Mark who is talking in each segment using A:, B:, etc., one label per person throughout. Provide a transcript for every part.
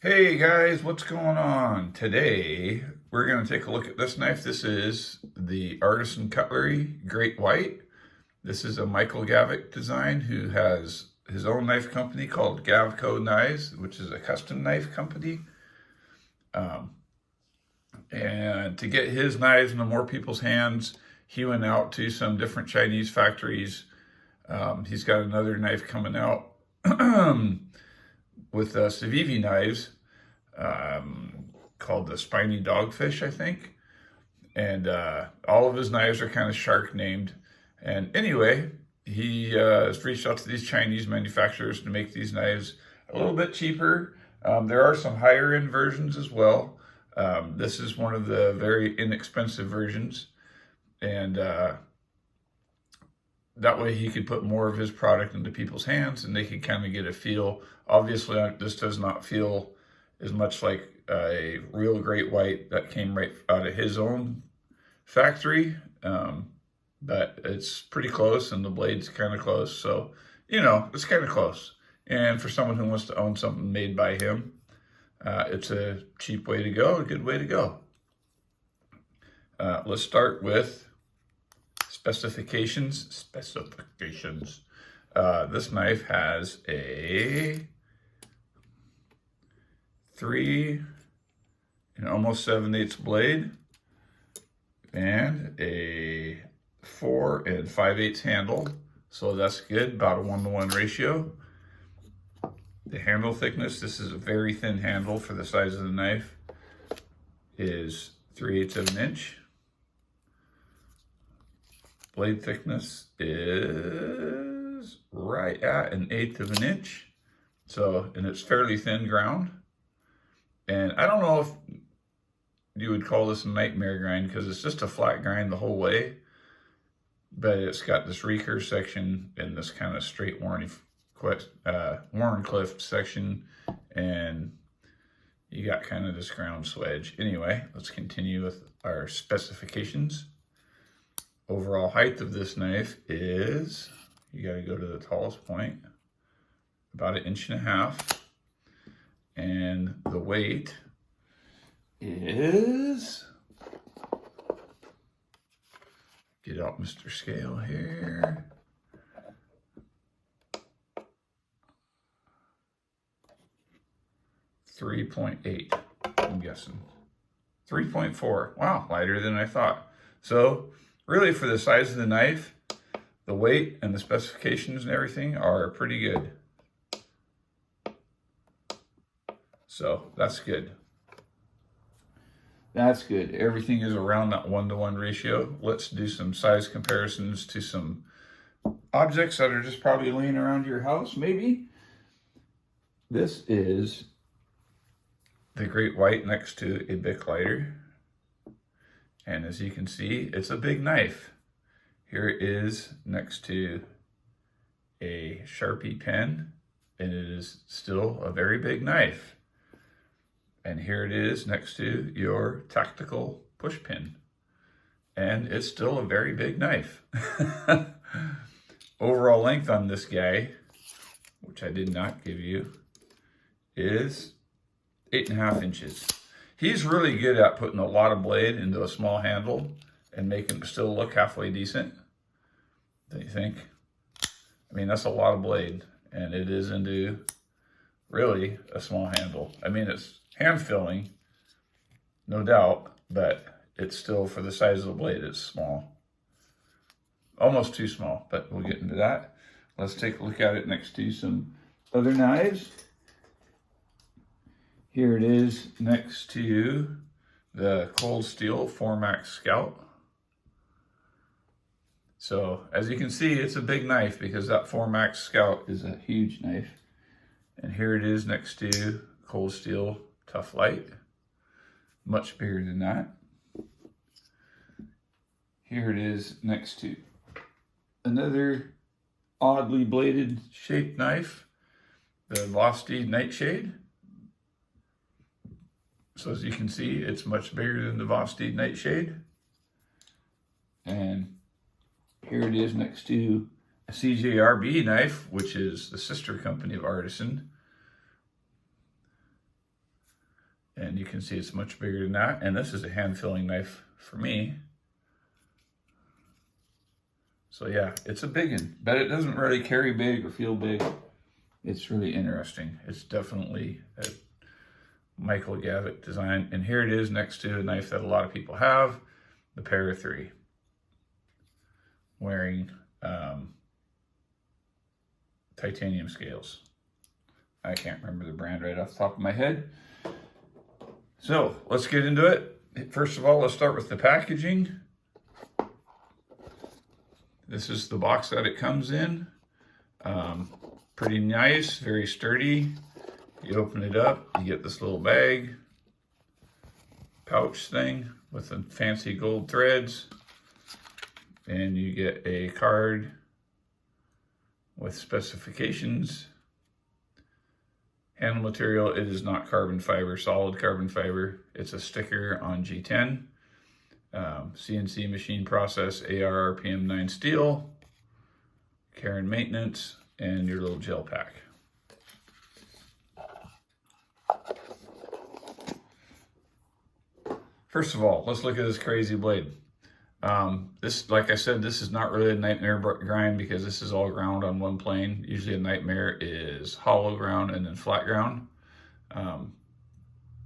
A: Hey guys, what's going on? Today we're going to take a look at this knife. This is the Artisan Cutlery Great White. This is a Michael Gavco design who has his own knife company called Gavco Knives, which is a custom knife company. And to get his knives into more people's hands, he went out to some different Chinese factories. He's got another knife coming out with Civivi knives called the Spiny Dogfish, I think. And all of his knives are kind of shark named. And anyway, he has reached out to these Chinese manufacturers to make these knives a little bit cheaper. There are some higher end versions as well. This is one of the very inexpensive versions. And that way he could put more of his product into people's hands and they could kind of get a feel. Obviously, this does not feel as much like a real Great White that came right out of his own factory. But it's pretty close and the blade's kind of close. So, you know, it's kind of close. And for someone who wants to own something made by him, it's a cheap way to go, a good way to go. Let's start with specifications. This knife has a 3 and almost 7/8 blade and a 4 and 5/8 handle. So that's good, about a 1-to-1 ratio. The handle thickness, this is a very thin handle for the size of the knife, is 3/8 of an inch. Blade thickness is right at 1/8 of an inch. So, and it's fairly thin ground. And I don't know if you would call this a nightmare grind because it's just a flat grind the whole way. But it's got this recurve section and this kind of straight Wharncliffe section. And you got kind of this ground swedge. Anyway, let's continue with our specifications. Overall height of this knife is, you got to go to the tallest point, about 1.5 inches. And the weight is, get out Mr. Scale here, 3.8, I'm guessing. 3.4, wow, lighter than I thought. So, really, for the size of the knife, the weight and the specifications and everything are pretty good. So that's good. That's good. Everything is around that 1-to-1 ratio. Let's do some size comparisons to some objects that are just probably laying around your house, maybe. This is the Great White next to a Bic lighter. And as you can see, it's a big knife. Here it is next to a Sharpie pen, and it is still a very big knife. And here it is next to your tactical push pin, and it's still a very big knife. Overall length on this guy, which I did not give you, is 8.5 inches. He's really good at putting a lot of blade into a small handle and making it still look halfway decent. Don't you think? I mean, that's a lot of blade, and it is into really a small handle. I mean, it's hand filling, no doubt, but it's still, for the size of the blade, it's small. Almost too small, but we'll get into that. Let's take a look at it next to some other knives. Here it is next to the Cold Steel 4-Max Scout. So as you can see, it's a big knife because that 4-Max Scout is a huge knife. And here it is next to Cold Steel Tough Light, much bigger than that. Here it is next to another oddly bladed shaped knife, the Vosti Nightshade. So as you can see, it's much bigger than the Vosti Nightshade. And here it is next to a CJRB knife, which is the sister company of Artisan. And you can see it's much bigger than that. And this is a hand filling knife for me. So yeah, it's a big one, but it doesn't really carry big or feel big. It's really interesting. It's definitely a Michael Gavco design. And here it is next to a knife that a lot of people have, the Para 3, wearing titanium scales. I can't remember the brand right off the top of my head. So let's get into it. First of all, let's start with the packaging. This is the box that it comes in. Pretty nice, very sturdy. You open it up, you get this little bag, pouch thing with the fancy gold threads. And you get a card with specifications. Handle material, it is not carbon fiber, solid carbon fiber. It's a sticker on G10. CNC machine process, AR RPM 9 steel, care and maintenance, and your little gel pack. First of all, let's look at this crazy blade. This, like I said, this is not really a nightmare grind because this is all ground on one plane. Usually a nightmare is hollow ground and then flat ground.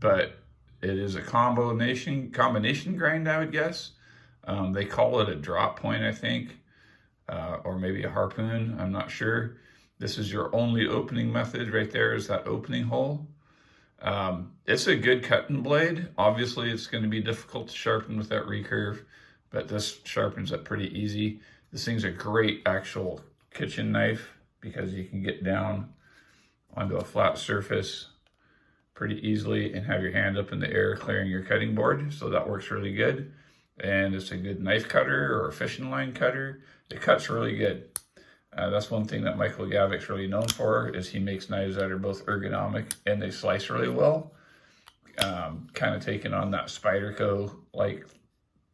A: But it is a combination grind, I would guess. They call it a drop point, I think, or maybe a harpoon, I'm not sure. This is your only opening method right there, is that opening hole. It's a good cutting blade. Obviously, it's going to be difficult to sharpen with that recurve, but this sharpens up pretty easy. This thing's a great actual kitchen knife because you can get down onto a flat surface pretty easily and have your hand up in the air clearing your cutting board. So that works really good. And it's a good knife cutter or a fishing line cutter. It cuts really good. That's one thing that Michael Gavco's really known for, is he makes knives that are both ergonomic and they slice really well. Kind of taking on that Spyderco-like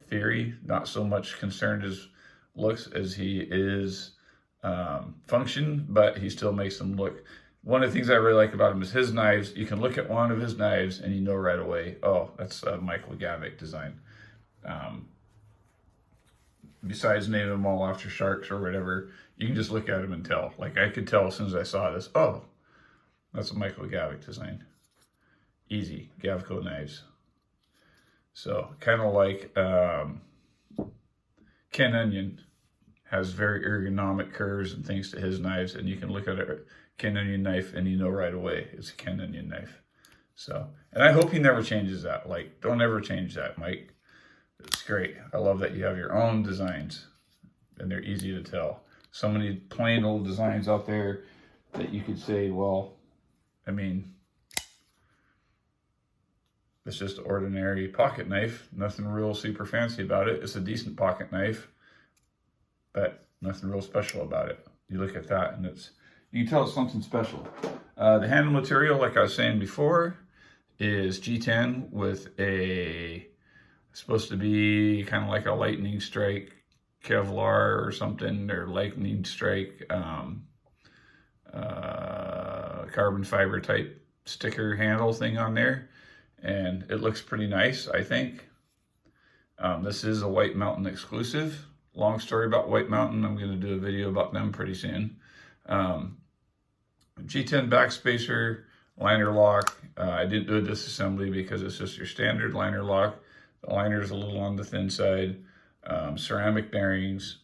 A: theory, not so much concerned as looks as he is function, but he still makes them look. One of the things I really like about him is his knives. You can look at one of his knives and you know right away, oh, that's a Michael Gavco design. Besides naming them all after sharks or whatever, you can just look at them and tell. Like I could tell as soon as I saw this, oh, that's a Michael Gavco design. Easy, Gavco knives. So kind of like Ken Onion has very ergonomic curves and things to his knives, and you can look at a Ken Onion knife and you know right away it's a Ken Onion knife. So, and I hope he never changes that. Like, don't ever change that, Mike. It's great. I love that you have your own designs and they're easy to tell. So many plain old designs out there that you could say, well, I mean, it's just an ordinary pocket knife. Nothing real super fancy about it. It's a decent pocket knife, but nothing real special about it. You look at that and you can tell it's something special. The handle material, like I was saying before, is G10 with supposed to be kind of like a lightning strike Kevlar or something, or lightning strike carbon fiber type sticker handle thing on there. And it looks pretty nice, I think. This is a White Mountain exclusive. Long story about White Mountain. I'm going to do a video about them pretty soon. G10 backspacer, liner lock. I didn't do a disassembly because it's just your standard liner lock. The liner is a little on the thin side. Ceramic bearings.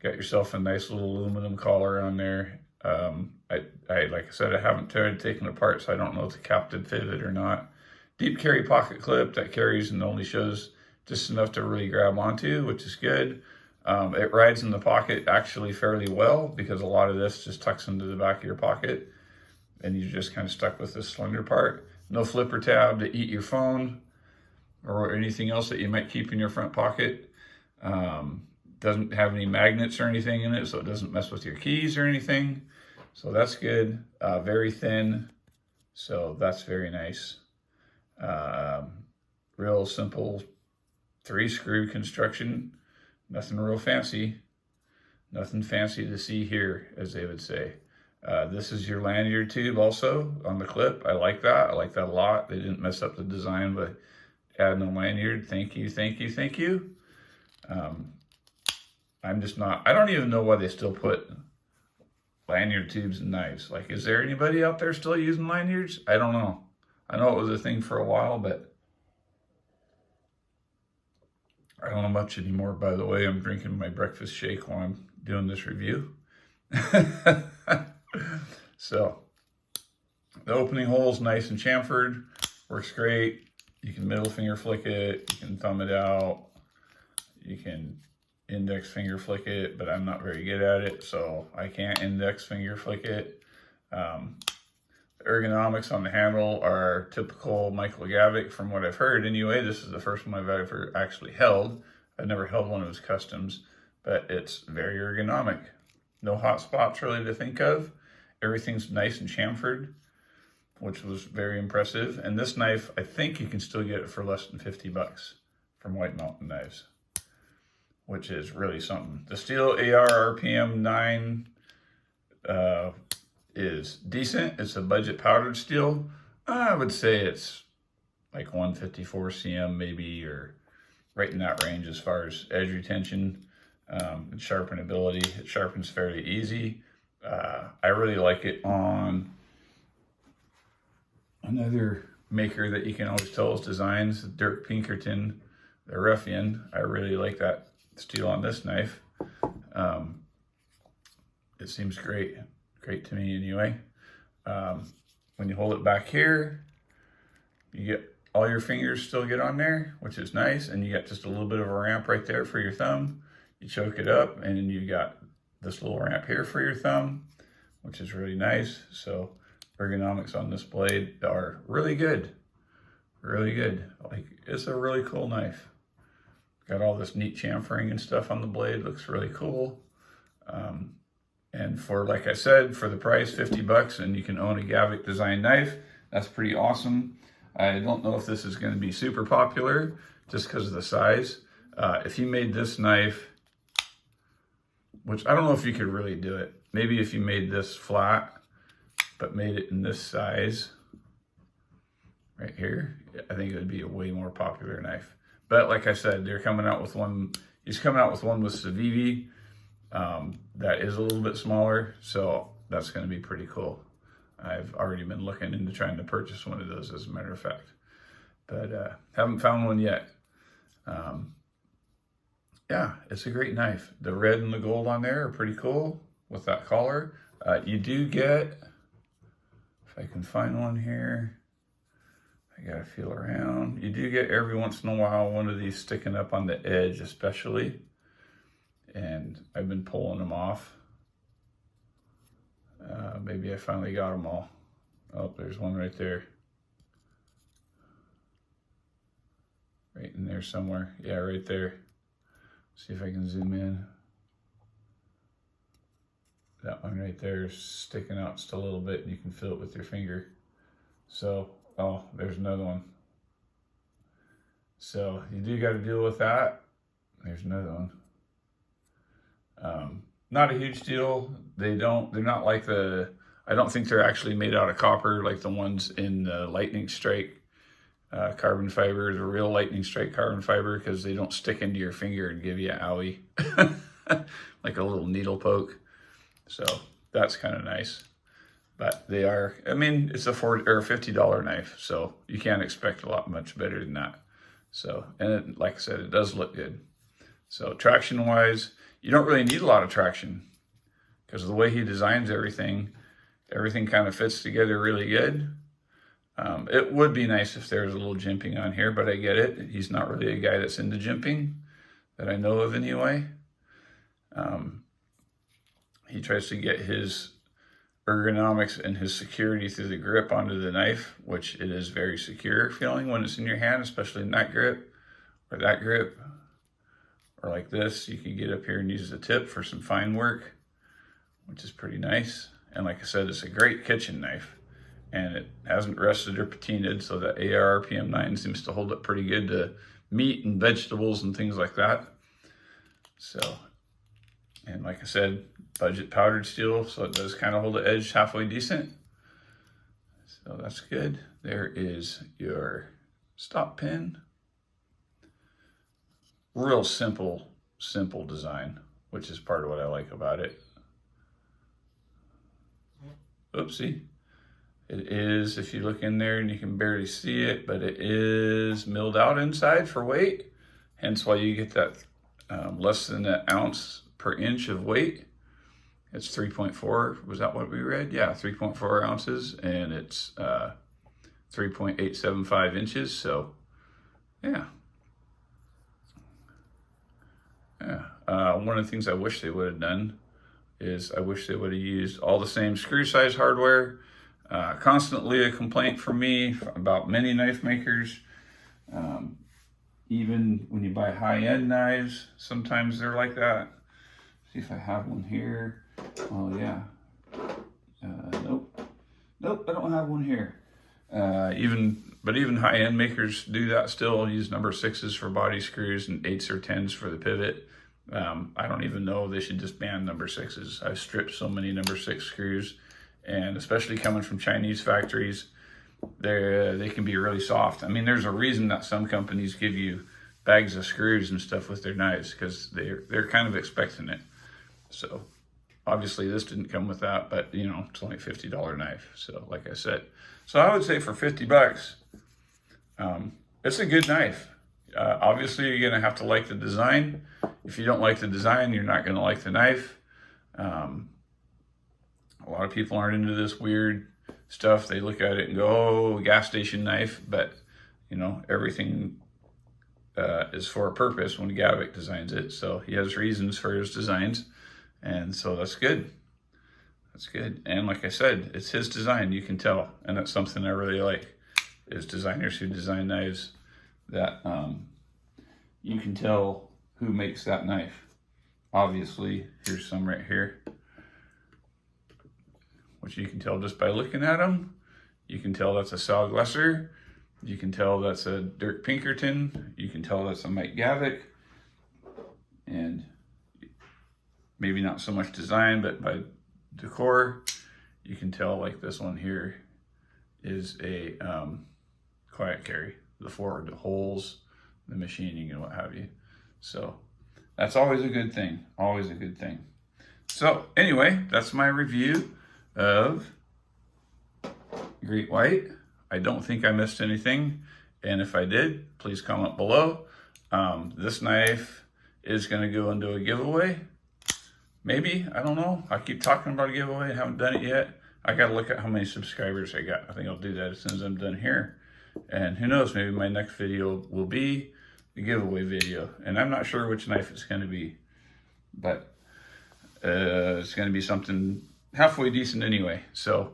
A: Got yourself a nice little aluminum collar on there. Like I said, I haven't tried taking it apart, so I don't know if the cap did fit it or not. Deep carry pocket clip that carries and only shows just enough to really grab onto, which is good. It rides in the pocket actually fairly well because a lot of this just tucks into the back of your pocket and you're just kind of stuck with this slender part. No flipper tab to eat your phone or anything else that you might keep in your front pocket. Doesn't have any magnets or anything in it, so it doesn't mess with your keys or anything. So that's good. Very thin, so that's very nice. Real simple 3-screw construction. Nothing real fancy. Nothing fancy to see here, as they would say. This is your lanyard tube also on the clip. I like that. I like that a lot. They didn't mess up the design by adding a lanyard. Thank you, thank you, thank you. I'm just not, I don't even know why they still put lanyard tubes and knives. Like, is there anybody out there still using lanyards? I don't know. I know it was a thing for a while, but I don't know much anymore. By the way, I'm drinking my breakfast shake while I'm doing this review. So, the opening hole is nice and chamfered. Works great. You can middle finger flick it. You can thumb it out. You can index finger flick it, but I'm not very good at it, so I can't index finger flick it. The ergonomics on the handle are typical Michael Gavco from what I've heard. Anyway, this is the first one I've ever actually held. I've never held one of his customs, but it's very ergonomic. No hot spots really to think of. Everything's nice and chamfered, which was very impressive. And this knife, I think you can still get it for less than 50 bucks from White Mountain Knives, which is really something. The steel AR RPM 9 is decent. It's a budget powdered steel. I would say it's like 154 cm maybe, or right in that range as far as edge retention and sharpenability. It sharpens fairly easy. I really like it on another maker that you can always tell his designs, Dirk Pinkerton, the Ruffian. I really like that steel on this knife. It seems great to me anyway. When you hold it back here, you get all your fingers still get on there, which is nice, and you got just a little bit of a ramp right there for your thumb. You choke it up, and then you've got this little ramp here for your thumb, which is really nice. So ergonomics on this blade are really good, really good. Like, it's a really cool knife. Got all this neat chamfering and stuff on the blade. Looks really cool. And for, like I said, for the price, 50 bucks, and you can own a Gavco design knife. That's pretty awesome. I don't know if this is going to be super popular just because of the size. If you made this knife, which I don't know if you could really do it. Maybe if you made this flat, but made it in this size right here, I think it would be a way more popular knife. But like I said, they're coming out with one. He's coming out with one with Civivi that is a little bit smaller, so that's going to be pretty cool. I've already been looking into trying to purchase one of those, as a matter of fact, but haven't found one yet. Yeah, it's a great knife. The red and the gold on there are pretty cool with that collar. You do get, if I can find one here, I gotta feel around. You do get every once in a while one of these sticking up on the edge, especially. And I've been pulling them off. Maybe I finally got them all. Oh, there's one right there. Right in there somewhere. Yeah, right there. See if I can zoom in. That one right there is sticking out just a little bit, and you can feel it with your finger. So, oh, there's another one. So you do got to deal with that. There's another one. Not a huge deal. They're not like I don't think they're actually made out of copper like the ones in the Lightning Strike carbon fiber, the real Lightning Strike carbon fiber, because they don't stick into your finger and give you an owie, like a little needle poke. So that's kind of nice. But they are, I mean, it's a $40 or $50 knife, so you can't expect a lot much better than that. So, and it, like I said, it does look good. So traction wise, you don't really need a lot of traction because of the way he designs everything kind of fits together really good. It would be nice if there was a little jimping on here, but I get it. He's not really a guy that's into jimping that I know of anyway. He tries to get his ergonomics and his security through the grip onto the knife, which it is very secure feeling when it's in your hand, especially in that grip or that grip. Or like this, you can get up here and use the tip for some fine work, which is pretty nice. And like I said, it's a great kitchen knife, and it hasn't rusted or patinaed, so the AR RPM 9 seems to hold up pretty good to meat and vegetables and things like that. So, and like I said, budget powdered steel, so it does kind of hold the edge halfway decent. So that's good. There is your stop pin. Real simple design, which is part of what I like about it. Oopsie. It is, if you look in there and you can barely see it, but it is milled out inside for weight. Hence why you get that less than an ounce per inch of weight. It's 3.4, was that what we read? Yeah, 3.4 ounces, and it's 3.875 inches, so yeah. One of the things I wish they would have done is I wish they would have used all the same screw size hardware. Constantly a complaint from me about many knife makers. Even when you buy high-end knives, sometimes they're like that. See if I have one here. Oh yeah. Nope, I don't have one here. But even high-end makers do that still, use number 6s for body screws and 8s or 10s for the pivot. I don't even know, they should just ban number 6s. I've stripped so many number 6 screws, and especially coming from Chinese factories, they can be really soft. I mean, there's a reason that some companies give you bags of screws and stuff with their knives, because they're kind of expecting it. So obviously this didn't come with that, but you know, it's only a $50 knife. So like I said, so I would say for 50 bucks, it's a good knife. Obviously you're gonna have to like the design. If you don't like the design, you're not gonna like the knife. A lot of people aren't into this weird stuff. They look at it and go, oh, gas station knife, but you know, everything is for a purpose when Gavco designs it. So he has reasons for his designs, and so that's good. That's good. And like I said, it's his design, you can tell, and that's something I really like, is designers who design knives that you can tell who makes that knife. Obviously, here's some right here, which you can tell just by looking at them. You can tell that's a Sal Glesser. You can tell that's a Dirk Pinkerton. You can tell that's a Mike Gavco. And maybe not so much design, but by decor, you can tell like this one here is a quiet carry. The forward, the holes, the machining and what have you. So that's always a good thing, always a good thing. So anyway, that's my review of Great White. I don't think I missed anything, and if I did, please comment below. This knife is going to go into a giveaway. Maybe, I don't know. I keep talking about a giveaway, I haven't done it yet. I got to look at how many subscribers I got. I think I'll do that as soon as I'm done here. And who knows, maybe my next video will be the giveaway video. And I'm not sure which knife it's going to be, but it's going to be something halfway decent anyway. So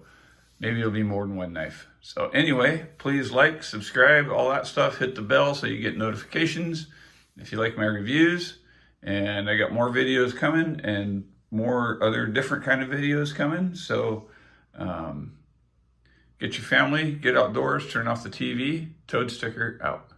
A: maybe it'll be more than one knife. So anyway, please like, subscribe, all that stuff. Hit the bell so you get notifications if you like my reviews. And I got more videos coming and more other different kind of videos coming. So get your family, get outdoors, turn off the TV. Toad Sticker out.